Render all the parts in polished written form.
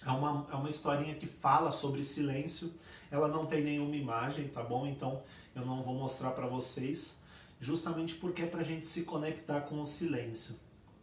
É uma historinha que fala sobre silêncio. Ela não tem nenhuma imagem, tá bom? Então eu não vou mostrar para vocês, justamente porque é pra gente se conectar com o silêncio.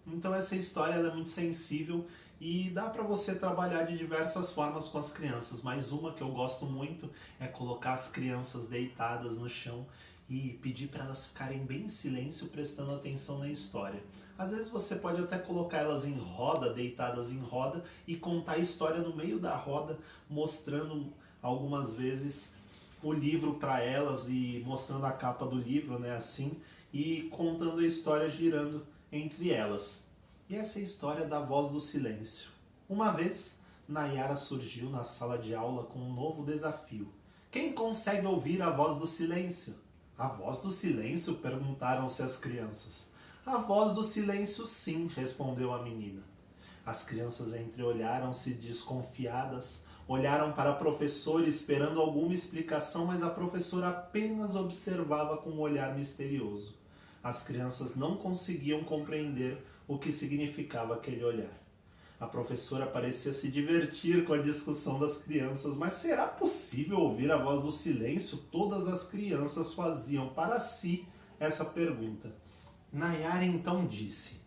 Então essa história ela é muito sensível e dá para você trabalhar de diversas formas com as crianças, mas uma que eu gosto muito é colocar as crianças deitadas no chão e pedir para elas ficarem bem em silêncio, prestando atenção na história. Às vezes você pode até colocar elas em roda, deitadas em roda, e contar a história no meio da roda, mostrando algumas vezes o livro para elas e mostrando a capa do livro, né, assim, e contando a história girando entre elas. E essa é a história da Voz do Silêncio. Uma vez, Nayara surgiu na sala de aula com um novo desafio. Quem consegue ouvir a voz do silêncio? A voz do silêncio? Perguntaram-se as crianças. A voz do silêncio, sim, respondeu a menina. As crianças entreolharam-se desconfiadas, olharam para a professora esperando alguma explicação, mas a professora apenas observava com um olhar misterioso. As crianças não conseguiam compreender o que significava aquele olhar. A professora parecia se divertir com a discussão das crianças, mas será possível ouvir a voz do silêncio? Todas as crianças faziam para si essa pergunta. Nayara então disse: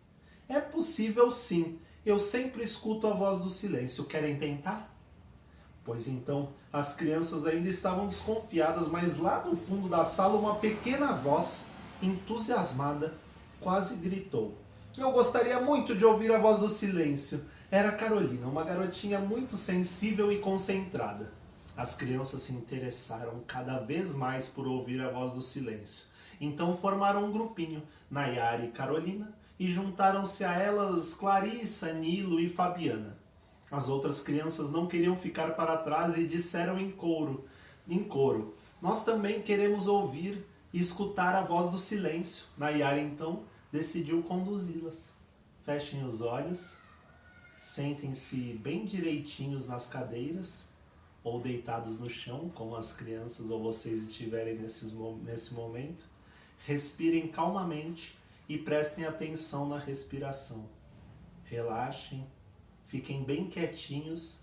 é possível sim, eu sempre escuto a voz do silêncio, querem tentar? Pois então, as crianças ainda estavam desconfiadas, mas lá no fundo da sala uma pequena voz, entusiasmada, quase gritou: eu gostaria muito de ouvir a voz do silêncio. Era Carolina, uma garotinha muito sensível e concentrada. As crianças se interessaram cada vez mais por ouvir a voz do silêncio. Então formaram um grupinho, Nayara e Carolina, e juntaram-se a elas Clarissa, Nilo e Fabiana. As outras crianças não queriam ficar para trás e disseram em coro, nós também queremos ouvir e escutar a voz do silêncio. Nayara então decidiu conduzi-las. Fechem os olhos, sentem-se bem direitinhos nas cadeiras ou deitados no chão, como as crianças ou vocês estiverem nesse momento. Respirem calmamente e prestem atenção na respiração. Relaxem, fiquem bem quietinhos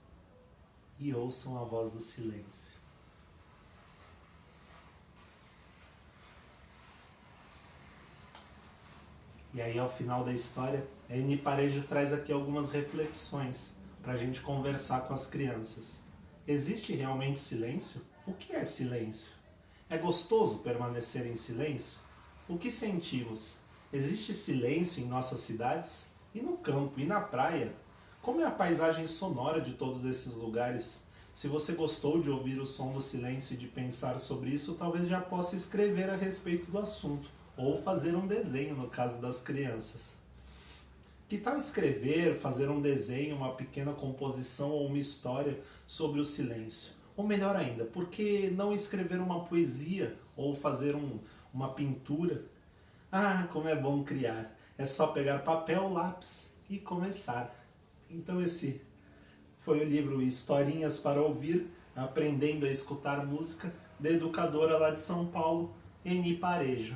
e ouçam a voz do silêncio. E aí, ao final da história, a Eni Parejo traz aqui algumas reflexões para a gente conversar com as crianças. Existe realmente silêncio? O que é silêncio? É gostoso permanecer em silêncio? O que sentimos? Existe silêncio em nossas cidades? E no campo? E na praia? Como é a paisagem sonora de todos esses lugares? Se você gostou de ouvir o som do silêncio e de pensar sobre isso, talvez já possa escrever a respeito do assunto, ou fazer um desenho no caso das crianças. Que tal escrever, fazer um desenho, uma pequena composição ou uma história sobre o silêncio? Ou melhor ainda, por que não escrever uma poesia ou fazer uma pintura? Ah, como é bom criar! É só pegar papel, lápis e começar. Então esse foi o livro Historinhas para Ouvir, Aprendendo a Escutar Música, da educadora lá de São Paulo, Eni Parejo.